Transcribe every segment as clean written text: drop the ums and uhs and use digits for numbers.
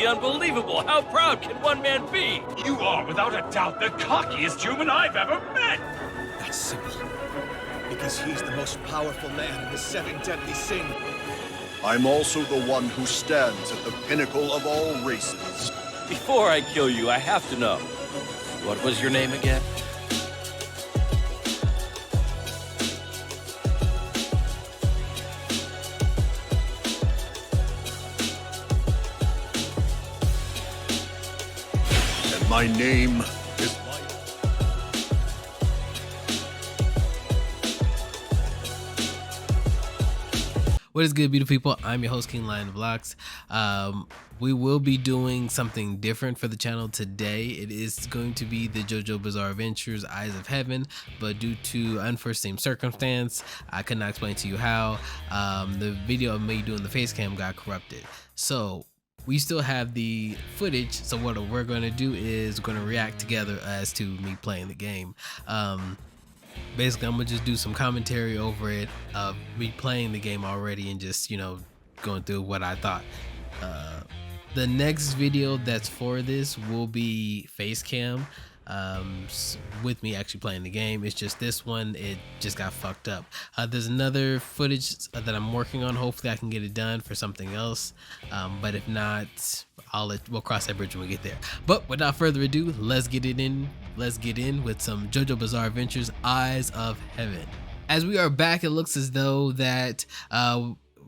simply unbelievable. How proud can one man be? You are, without a doubt, the cockiest human I've ever met! That's simple. Because he's the most powerful man in the 7 deadly sins. I'm also the one who stands at the pinnacle of all races. Before I kill you, I have to know. What was your name again? And my name is... What is good, beautiful people? I'm your host, KingLionOFLocs. We will be doing something different for the channel today. It is going to be the JoJo Bizarre Adventures Eyes of Heaven, but due to unforeseen circumstance, I could not explain to you how. The video of me doing the face cam got corrupted. So we still have the footage. So what we're going to do is we're going to react together as to me playing the game. Basically, I'm gonna just do some commentary over it of me playing the game already and just, you know, going through what I thought. The next video that's for this will be face cam with me actually playing the game. It's just this one, it just got fucked up. There's another footage that I'm working on. Hopefully I can get it done for something else, but if not, we'll cross that bridge when we get there. But without further ado, let's get in with some JoJo Bizarre Adventures Eyes of Heaven. As we are back, it looks as though that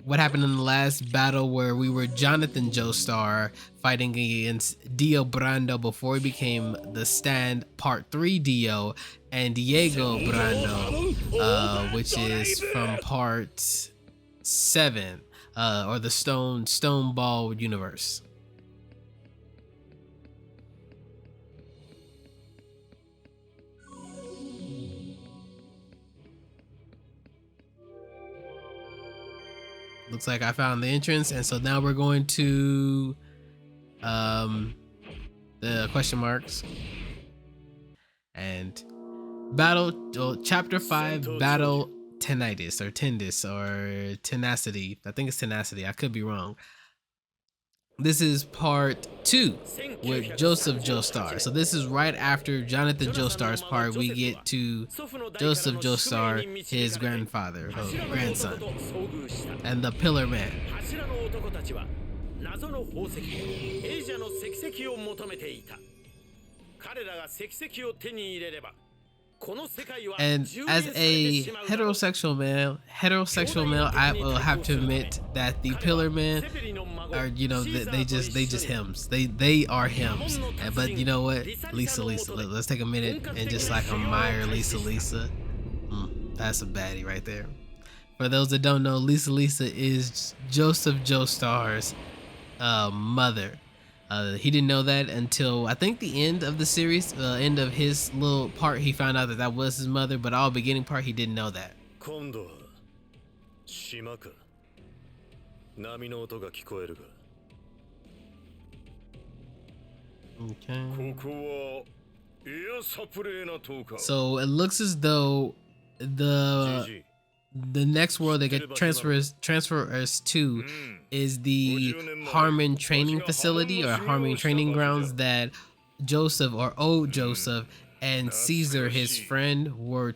what happened in the last battle where we were Jonathan Joestar fighting against Dio Brando before he became the Stand Part 3 Dio, and Diego Brando, which is from Part 7, or the Stone Ball universe. Looks like I found the entrance, and so now we're going to the question marks and battle chapter 5, battle tinnitus or tendis or tenacity. I think it's tenacity. I could be wrong. This is part 2 with Joseph Joestar. So this is right after Jonathan Joestar's part. We get to Joseph Joestar, his grandfather, grandson, and the Pillar Man. And as a heterosexual male, I will have to admit that the Pillar Man are, you know, they just hymns. They are hymns. But you know what, Lisa, let's take a minute and just like admire Lisa. That's a baddie right there. For those that don't know, Lisa is Joseph Joestar's mother. He didn't know that until I think the end of the series, end of his little part. He found out that that was his mother, but all beginning part he didn't know that. Okay. So it looks as though the next world they get transfer us to is the Harmon training facility or Harmon training grounds that Joseph or old Joseph and Caesar, his friend, were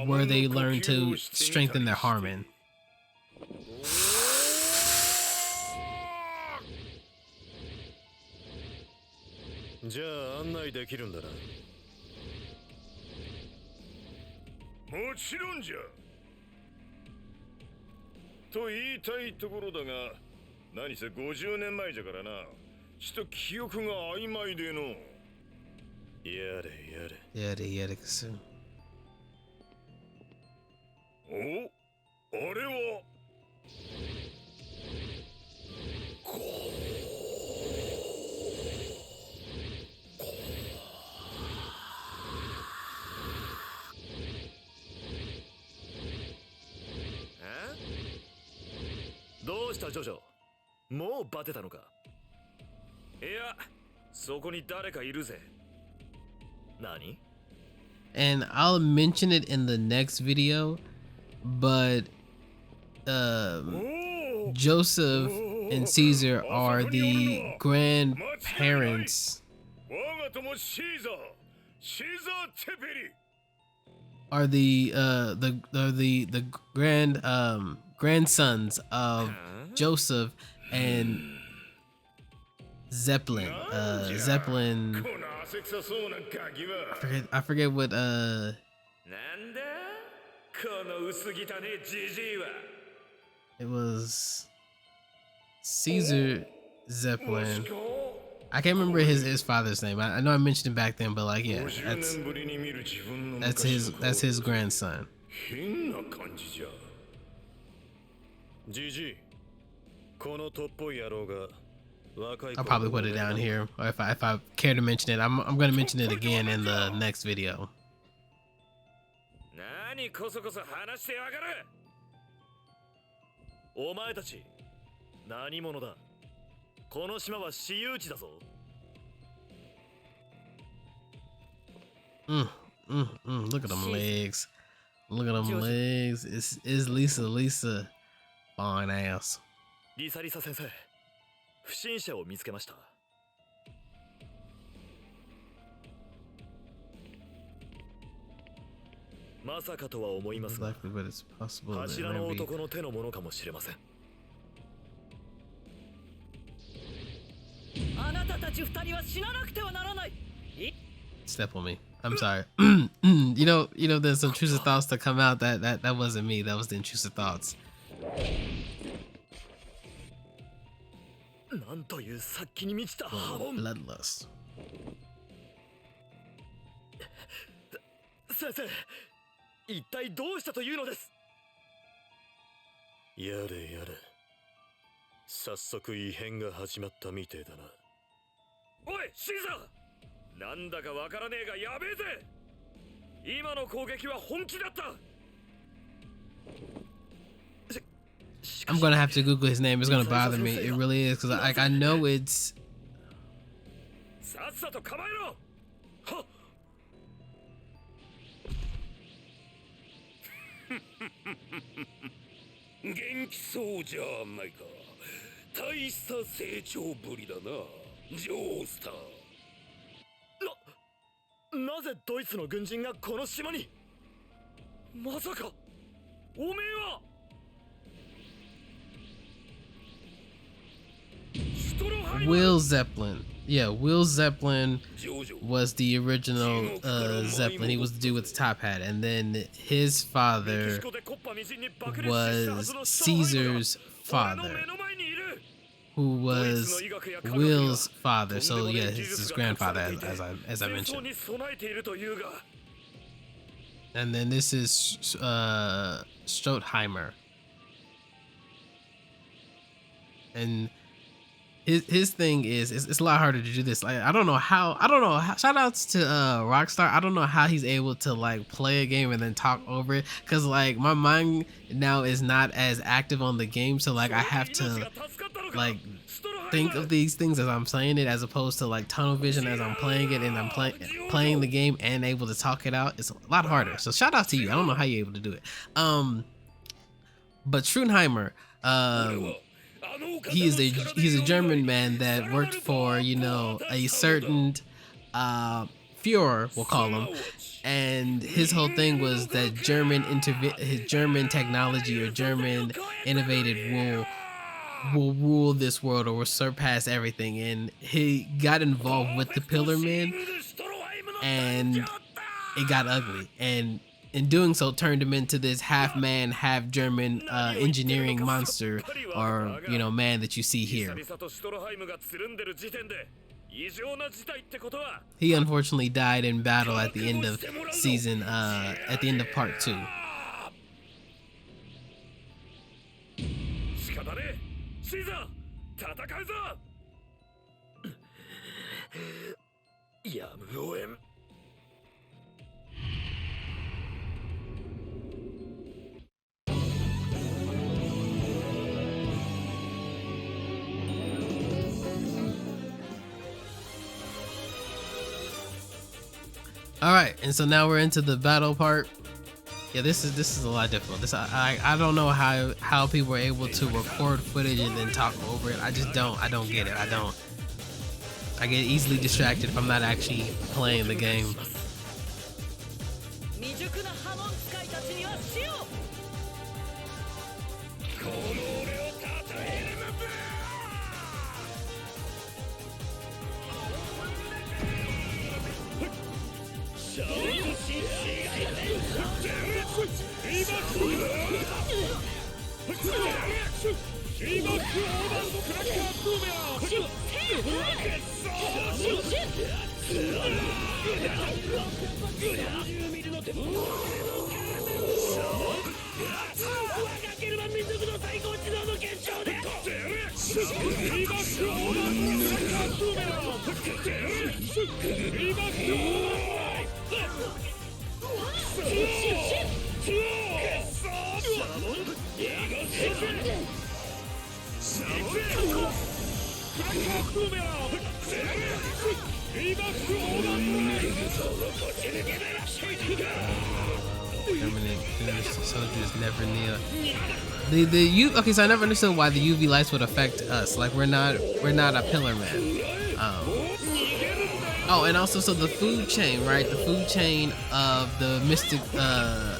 where they learned to strengthen their Harmon. JoJo, もうバテたのか? いや、そこに誰かいるぜ。何? And I'll mention it in the next video, but Joseph and Caesar are the grandparents, are the grandsons of Joseph and Zeppelin. Zeppelin. I forget what it was. Caesar Zeppelin. I can't remember his father's name. I know I mentioned it back then, but like, yeah, that's his grandson. I'll probably put it down here, or if I care to mention it, I'm gonna mention it again in the next video. Look at them legs. Look at them legs. It's Lisa. Fine ass. リサリサ先生、不審者を見つけました。まさかとは思いますが、柱の男の手のものかもしれません。あなたたち二人は死ななくてはならない。Step on me. I'm sorry. you know, there's some intrusive thoughts to come out. That wasn't me. That was the intrusive thoughts. なんという殺気に満ちた波紋。Bloodlust. 先生、一体どうしたというのです。やれやれ。早速異変が始まったみてえだな。おい、シーザー！なんだかわからねえがやべえぜ。今の攻撃は本気だった。I'm gonna have to Google his name. It's gonna bother me. It really is, because I know it's. さっさと構えろ。はっ。元気そうじゃないか。大した成長ぶりだな、ジョースター。なぜドイツの軍人がこの島に？まさかおめえはWill Zeppelin. Yeah, Will Zeppelin was the original Zeppelin. He was the dude with the top hat, and then his father was Caesar's father, who was Will's father. So yeah, his grandfather, as I mentioned. And then this is Strotheimer, and his thing is it's a lot harder to do this. Like I don't know how. Shout outs to Rockstar. I don't know how he's able to like play a game and then talk over it, because like my mind now is not as active on the game, so like I have to like think of these things as I'm playing it, as opposed to like tunnel vision as I'm playing it, and I'm playing the game and able to talk it out. It's a lot harder. So shout out to you. I don't know how you're able to do it. But Strotheimer, he's a German man that worked for, you know, a certain Führer, we'll call him, and his whole thing was that German technology or German innovated will rule this world or will surpass everything. And he got involved with the Pillar Men, and it got ugly, and in doing so turned him into this half man, half German engineering monster, or you know, man that you see here. He unfortunately died in battle at the end of season, at the end of part 2. All right, and so now we're into the battle part. Yeah, this is a lot difficult. This I don't know how people are able to record footage and then talk over it. I don't get it. I get easily distracted if I'm not actually playing the game. Soldiers never kneel. Okay, so I never understood why the UV lights would affect us. Like we're not a pillar man. Oh, and also so the food chain, right? The food chain of the mystic, the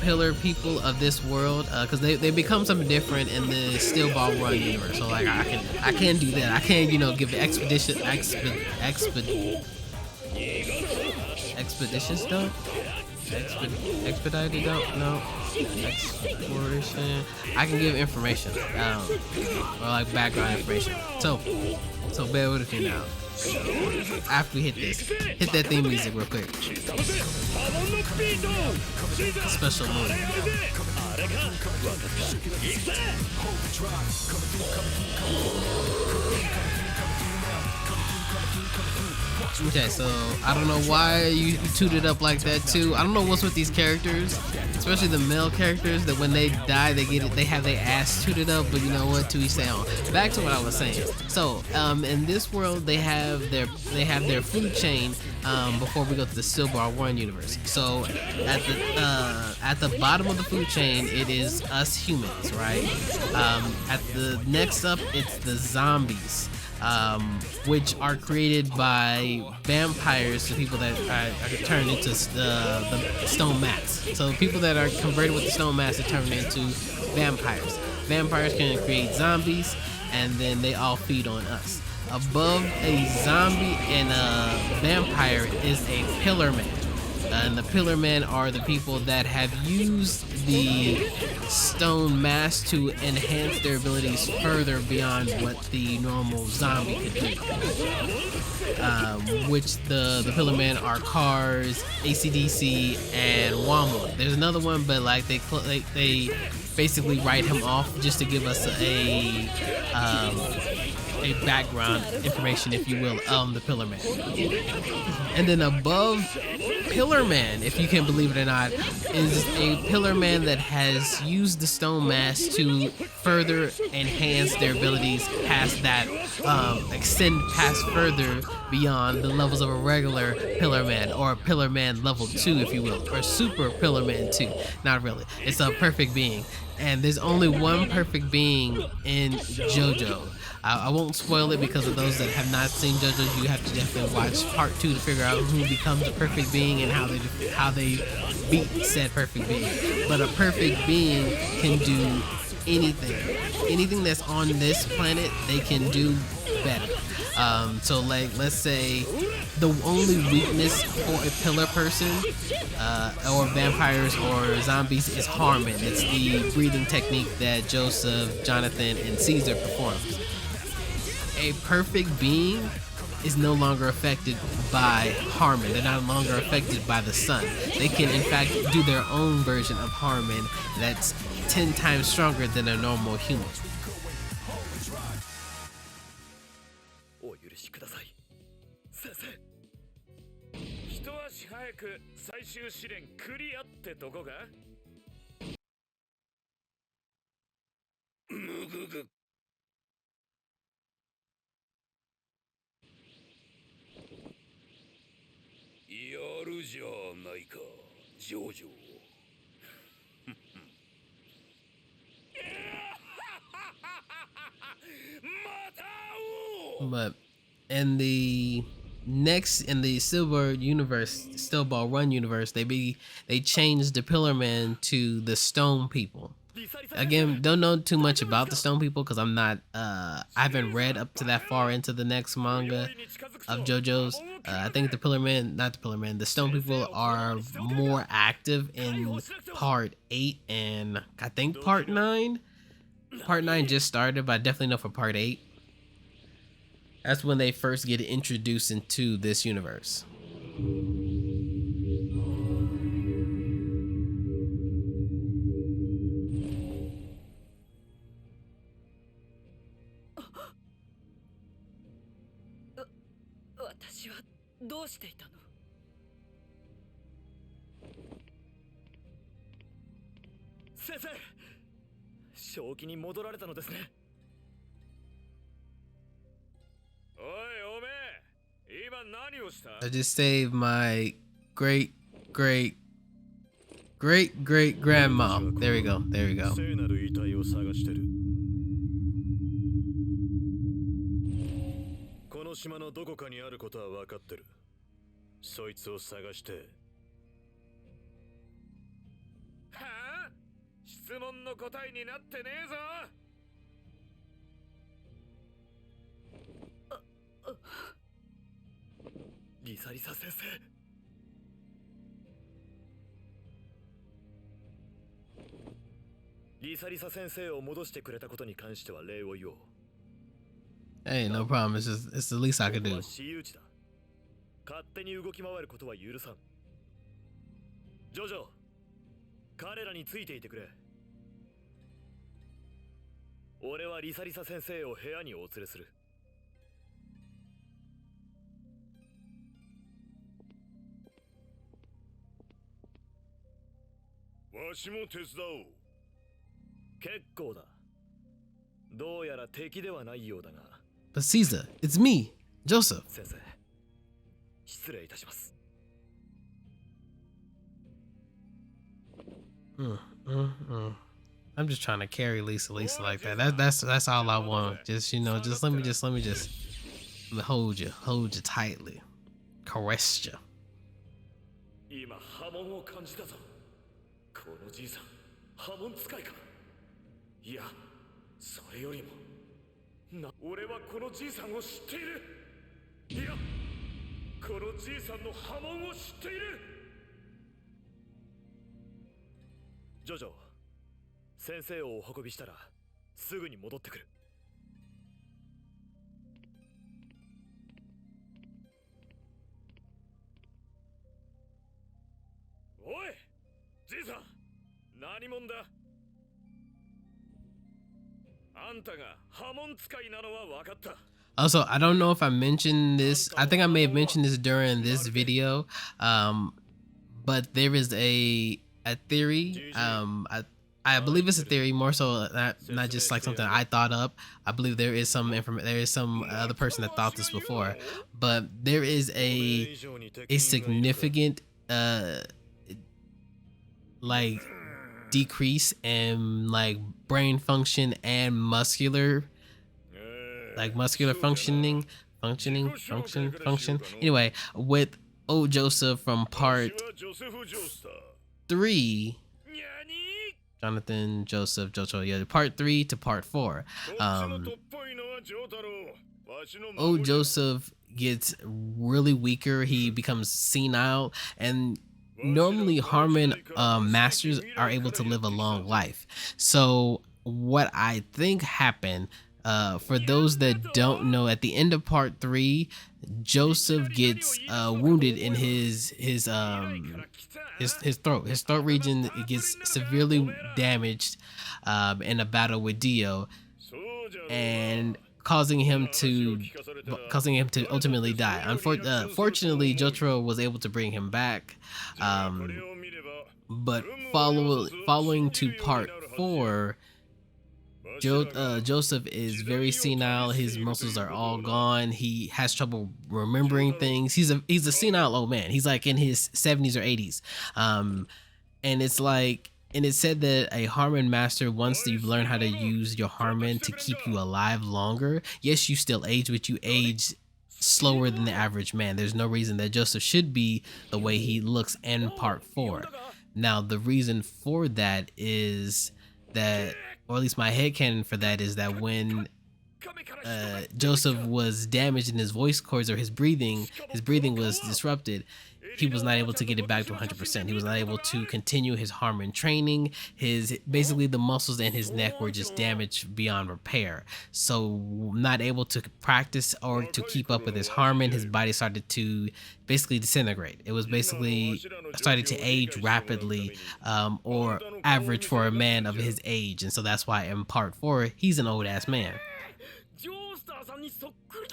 pillar people of this world, because they become something different in the Steel Ball Run universe. So like I can do that. I can give the expedition stuff. Expedited no exploration. I can give information, or like background information. So bear with me now. After we hit that theme music real quick. Special mood. Okay, so I don't know why you toot it up like that too. I don't know what's with these characters, especially the male characters, that when they die they have their ass tooted up. But you know what, to each their own. Back to what I was saying. So in this world they have their food chain before we go to the Steel Ball 1 universe. So at the bottom of the food chain it is us humans, right? At the next up it's the zombies. Which are created by vampires, the people that are turned into the stone mass. So people that are converted with the stone mass are turned into vampires. Vampires can create zombies, and then they all feed on us. Above a zombie and a vampire is a pillar man. And the pillar men are the people that have used the stone mass to enhance their abilities further beyond what the normal zombie could do. Which the pillar men are Cars, ACDC, and Wamo. There's another one, but like they basically write him off just to give us a background information, if you will, of the Pillar Man. And then above Pillar Man, if you can believe it or not, is a Pillar Man that has used the stone mass to further enhance their abilities past that, extend past further beyond the levels of a regular Pillar Man, or Pillar Man level 2, if you will, or Super Pillar Man 2. Not really. It's a perfect being. And there's only one perfect being in JoJo. I won't spoil it because of those that have not seen JoJo's. You have to definitely watch part 2 to figure out who becomes a perfect being and how they beat said perfect being. But a perfect being can do anything that's on this planet. They can do better. So like, let's say the only weakness for a pillar person, or vampires or zombies, is Harmon. It's the breathing technique that Joseph, Jonathan, and Caesar performs. A perfect being is no longer affected by Harmon. They're no longer affected by the sun. They can in fact do their own version of Harmon that's 10 times stronger than a normal human. お許しください。先生。一足早く最終試練クリアってどこが？むぐぐ。やるじゃないか。JoJo. But in the Silver universe, Steel Ball Run universe, they changed the Pillar Man to the Stone People. Again, don't know too much about the Stone People because I'm not I haven't read up to that far into the next manga of JoJo's. I think the Stone People are more active in part 8 and I think part 9. Part 9 just started, but I definitely know for part 8. That's when they first get introduced into this universe. I just saved my great grandma. There we go. There we go. この島のどこかにあることは分かってる。そいつを探して。はあ？質問の答えになってねえぞ。リサリサ先生。リサリサ先生を戻してくれたことに関しては礼を言おう。Hey, no problem. It's the least I could do. 勝手に動き回ることは許さん。ジョジョ、彼らについていてくれ。俺はリサリサ先生を部屋にお連れする。わしも手伝おう。結構だ。どうやら敵ではないようだが。But Caesar, it's me, Joseph. 先生、失礼いたします。I'm just trying to carry Lisa like that. That's all I want. Just let me hold you tightly, caress you. 今波紋を感じたぞ。このじいさん、波紋使いか。いや、それよりも。俺はこのじいさんを知っている。いや、このじいさんの波紋を知っている。ジョジョ、先生をお運びしたらすぐに戻ってくる。おい、じいさん、何者だ。Also, I don't know if I mentioned this. I think I may have mentioned this during this video. But there is a theory. I believe it's a theory, more so not just like something I thought up. I believe there is some other person that thought this before. But there is a significant like decrease in like brain function and muscular function. Anyway, with old Joseph from part 3, Jonathan, Joseph, JoJo, yeah, part 3 to part 4. Old Joseph gets really weaker. He becomes senile, and normally Harmon masters are able to live a long life. So what I think happened, for those that don't know, at the end of part 3, Joseph gets wounded in his throat. His throat region gets severely damaged in a battle with Dio, and causing him to ultimately die. Fortunately, Jotaro was able to bring him back, but following to part 4, Joseph is very senile. His muscles are all gone. He has trouble remembering things. He's a senile old man. He's like in his 70s or 80s. And it's like, and it said that a Harmon master, once you've learned how to use your Harmon to keep you alive longer, yes, you still age, but you age slower than the average man. There's no reason that Joseph should be the way he looks in part 4. Now, the reason for that is that, or at least my headcanon for that, is that when Joseph was damaged in his voice cords, or his breathing was disrupted, he was not able to get it back to 100%. He was not able to continue his Harmon training. Basically the muscles in his neck were just damaged beyond repair. So not able to practice or to keep up with his Harmon, his body started to basically disintegrate. It was basically started to age rapidly, or average for a man of his age. And so that's why in part 4, he's an old ass man.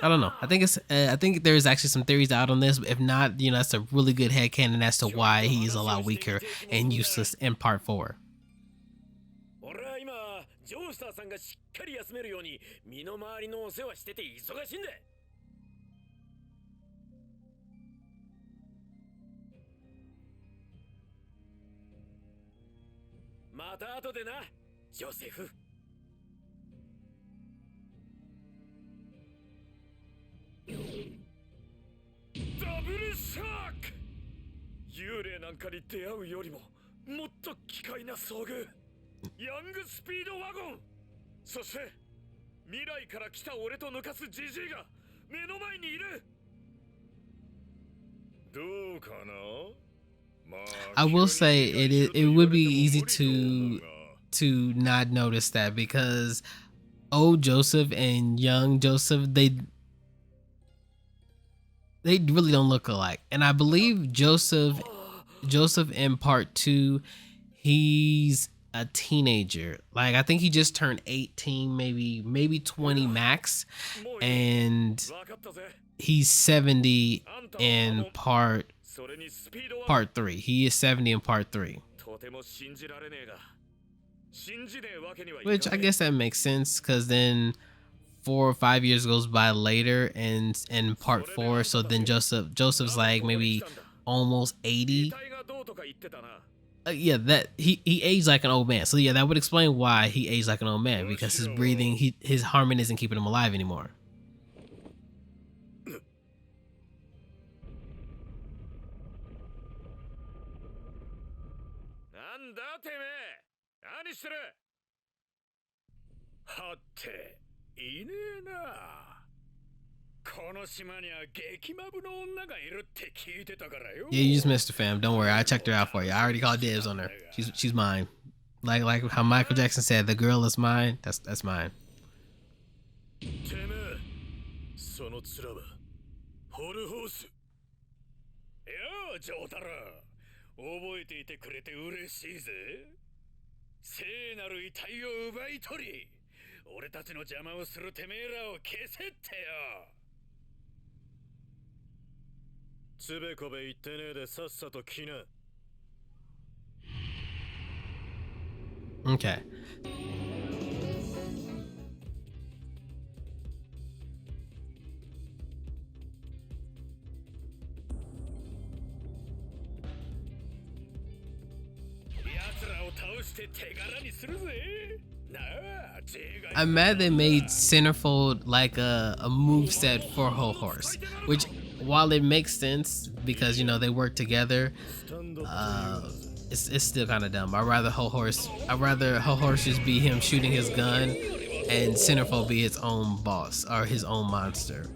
I don't know. I think there's actually some theories out on this. But if not, that's a really good headcanon as to why he's a lot weaker and useless in part 4. I will say it would be easy to not notice that, because old Joseph and young Joseph, they really don't look alike. And I believe Joseph in part 2, he's a teenager. Like, I think he just turned 18, maybe 20 max, and he's 70 in part 3. He is 70 in part 3. Which I guess that makes sense, because then 4 or 5 years goes by later, and in part 4, so then Joseph's like maybe almost 80. Yeah, that he aged like an old man. So yeah, that would explain why he aged like an old man, because his breathing, his Harmon isn't keeping him alive anymore. Yeah, you just missed her, fam. Don't worry, I checked her out for you. I already called dibs on her. She's mine. Like how Michael Jackson said, the girl is mine. That's mine. Okay. I'm mad they made Centerfold like a moveset for Whole Horse, which, while it makes sense because they work together, it's still kind of dumb. I'd rather Whole Horse just be him shooting his gun, and Centerfold be his own boss or his own monster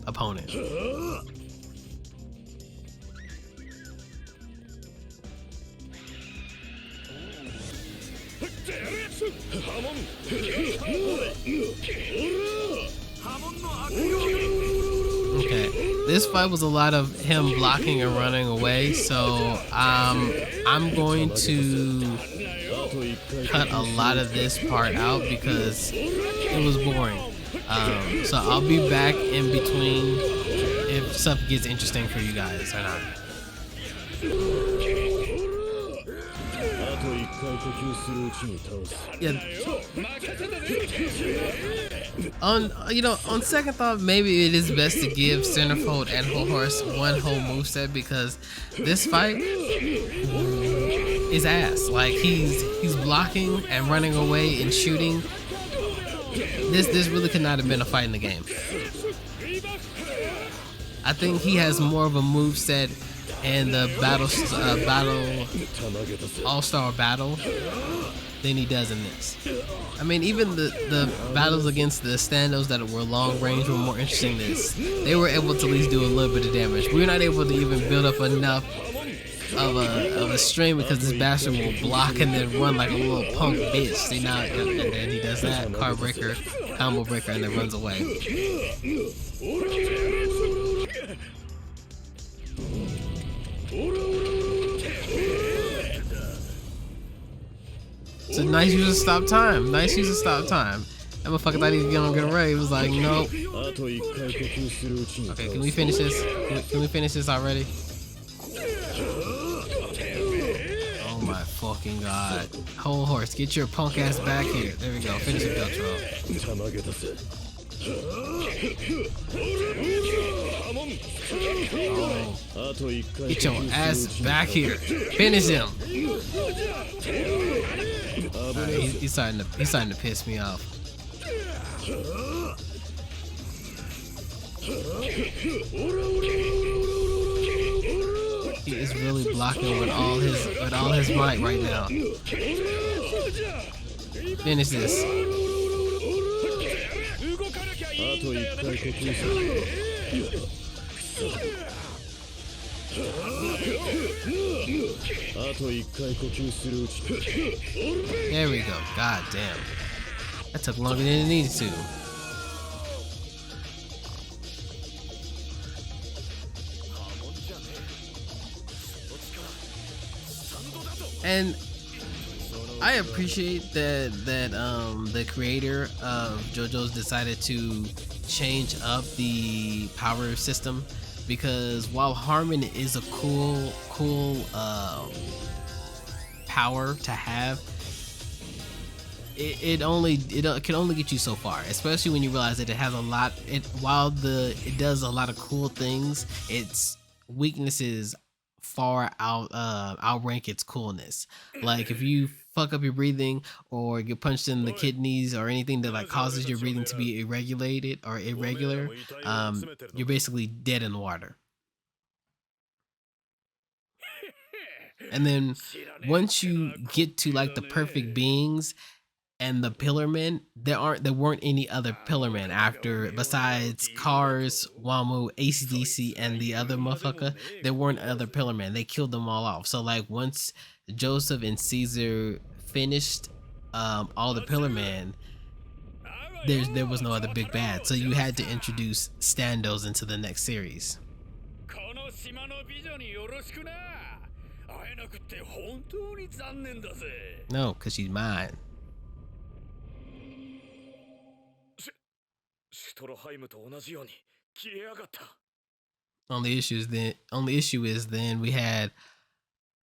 opponent. Okay, this fight was a lot of him blocking and running away, so I'm going to cut a lot of this part out because it was boring. So I'll be back in between if stuff gets interesting for you guys or not. Yeah. On second thought, maybe it is best to give Centerfold and Whole Horse one whole moveset, because this fight is ass. Like, he's blocking and running away and shooting. This really could not have been a fight in the game. I think he has more of a moveset in the battle all-star battle than he does in this. I mean, even the battles against the standos that were long range were more interesting than this. They were able to at least do a little bit of damage. We were not able to even build up enough of a string, because this bastard will block and then run like a little punk bitch. See, now, and then he does that card breaker, combo breaker, and then runs away. It's a nice use of stop time. Nice use of stop time. That motherfucker thought he was gonna get away. He was like, nope. Okay, can we finish this? Can we finish this already? Oh my fucking god. Whole Horse, get your punk ass back here. There we go. Finish the Beltro. Oh. Get your ass back here. Finish him. Right, he's starting to piss me off. He is really blocking with all his might right now. Finish this. There we go. God damn. That took longer than it needed to. And I appreciate that the creator of JoJo's decided to change up the power system, because while Harmon is a cool power to have, it can only get you so far, especially when you realize that it has a lot. While it does a lot of cool things, its weaknesses far outrank its coolness. Like, if you fuck up your breathing or get punched in the kidneys or anything that like causes your breathing to be irregular, you're basically dead in the water. And then once you get to like the perfect beings and the Pillarmen, there weren't any other Pillarmen after, besides Cars, Wamu, ACDC, and the other motherfucker. There weren't other Pillarmen. They killed them all off. So like once Joseph and Caesar finished all the Pillarmen, there was no other big bad. So you had to introduce standos into the next series. No, because she's mine. Only issue is then we had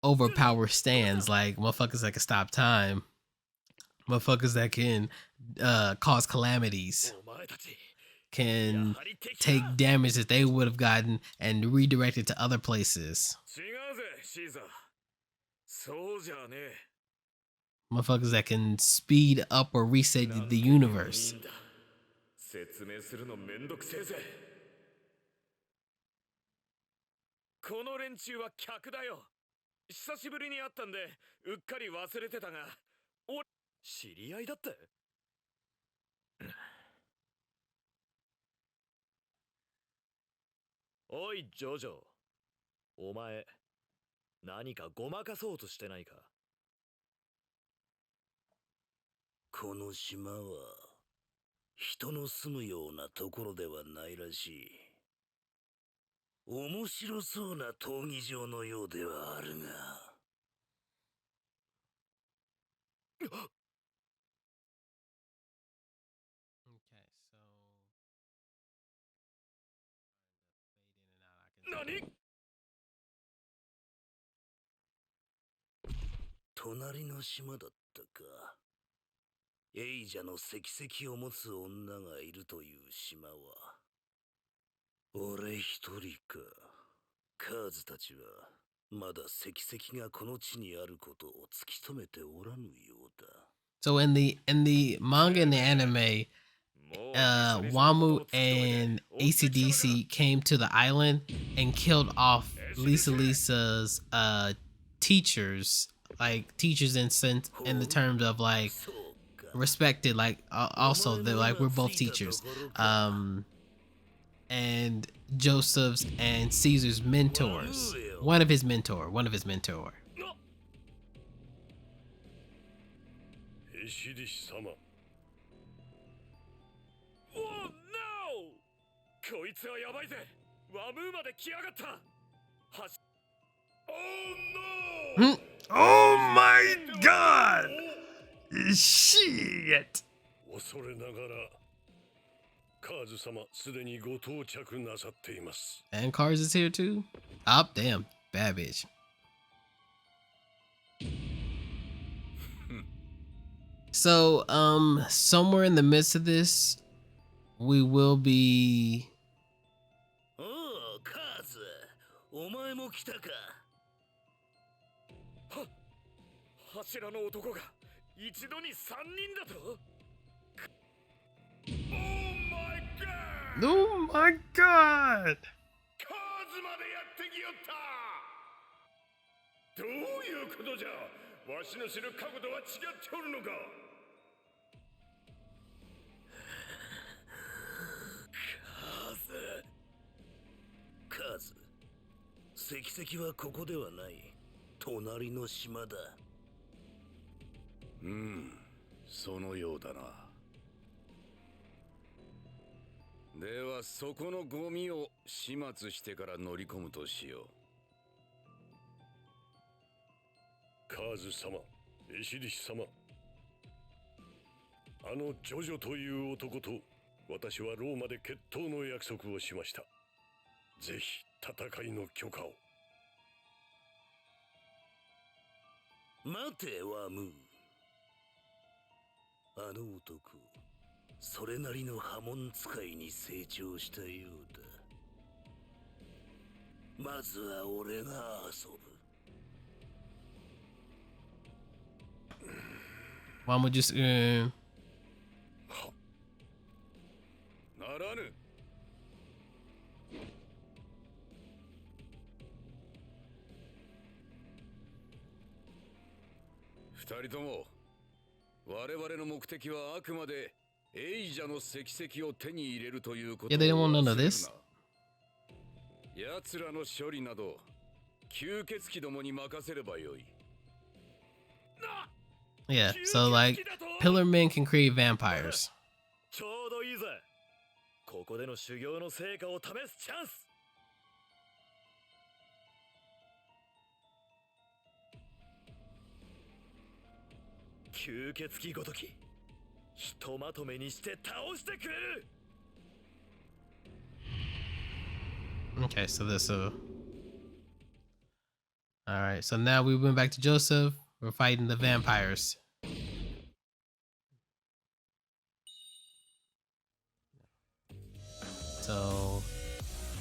overpowered stands, like motherfuckers that can stop time, motherfuckers that can cause calamities, can take damage that they would have gotten and redirect it to other places. Motherfuckers that can speed up or reset the universe. Oi, JoJo. お前、何かごまかそうとしてないか？この島は人の住むようなところではないらしい。面白そうな闘技場のようではあるが。何？隣の島だったか。エイジャの石石を持つ女がいるという島は。俺一人か。カーズたちはまだ石石がこの地にあることを突き止めておらぬようだ。So in the manga and the anime, Wamu and AC/DC came to the island and killed off Lisa's teachers, like teachers in the terms of like respected, like also they're like we're both teachers, and Joseph's and Caesar's mentors, one of his mentor. Oh no! こいつはやばいぜ。ワムーまで来やがった。Oh no! Oh my god! Shit! 恐れながら、カーズ様すでにご到着なさっています。And Cars is here too? Oh, damn. Bad bitch. So, somewhere in the midst of this, we will be... Oh, カーズ、お前も来たか。柱の男が一度に3人だと。Oh my god! カーズまでやってきよった。どういうことじゃ。わしの知る過去とは違っておるのか。カーズ、石石はここではない。隣の島だ。そのようだな。ではそこのゴミを始末してから乗り込むとしよう。カーズ様、エシリシ様、あのジョジョという男と私はローマで決闘の約束をしました。ぜひ戦いの許可を。待てワムー。あの男、それなりの波紋使いに成長したようだ。まずは俺が遊ぶ。Mama just ならぬ。二人とも我々の目的はあくまでエイジャの石石を手に入れるということ。Yeah, they don't want none of this. 奴らの処理など吸血鬼どもに任せればよい。Yeah, so like Pillar Men can create vampires. ちょうどいいぜ。ここでの修行の成果を試すチャンス。吸血鬼ごときひとまとめにして倒してくれる。 Okay, so this Alright, so now we went back to Joseph. We're fighting the vampires. So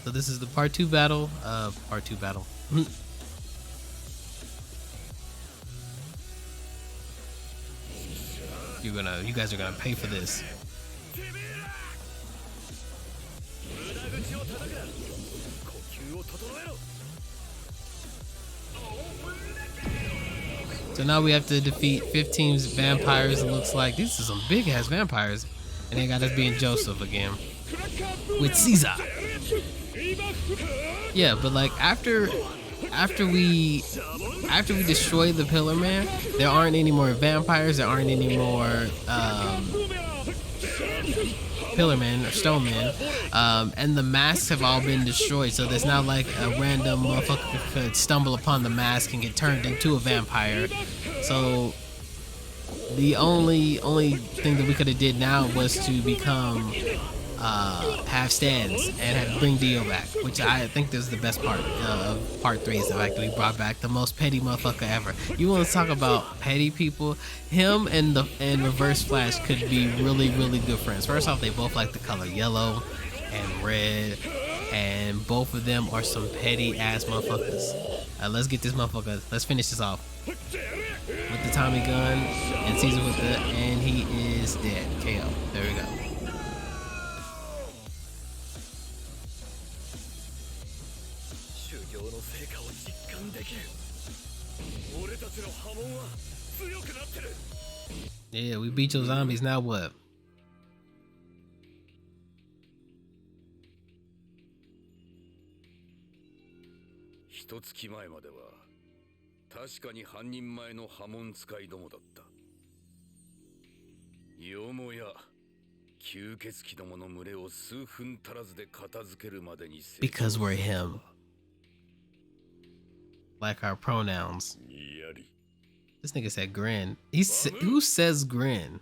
this is the part 2 battle. Part 2 battle. You guys are gonna pay for this. So now we have to defeat 15 vampires. It looks like these are some big ass vampires, and they got us being Joseph again with Caesar. Yeah, but like after we destroy the Pillar Man, there aren't any more vampires. There aren't any more Pillar Men or Stone Men, and the masks have all been destroyed. So there's not like a random motherfucker could stumble upon the mask and get turned into a vampire. So the only thing that we could have did now was to become have stands and have bring Dio back, which I think this is the best part of part 3, is the fact that we brought back the most petty motherfucker ever. You want to talk about petty people? Him and Reverse Flash could be really good friends. First off, they both like the color yellow and red, and both of them are some petty ass motherfuckers. Let's get this motherfucker. Let's finish this off with the Tommy gun and Caesar with the, and he is dead. KO. There we go. Yeah, we beat your zombies. Now what? Because we're him. Like our pronouns. This nigga said grin. Who says grin?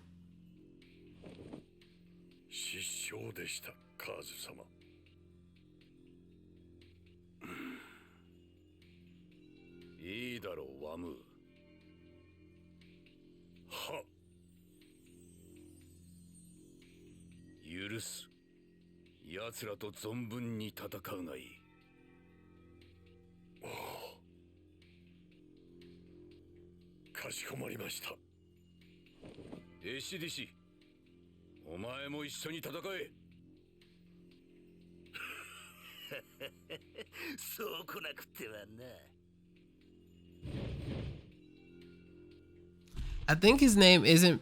I think his name isn't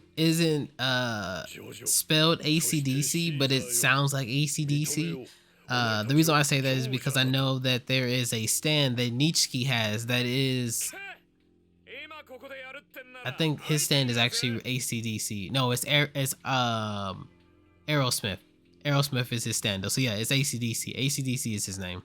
spelled ACDC, but it sounds like ACDC. The reason why I say that is because I know that there is a stand that Nitschke has that is, I think his stand is actually ACDC. No, it's Aerosmith. Aerosmith is his stand. So yeah, it's ACDC. ACDC is his name.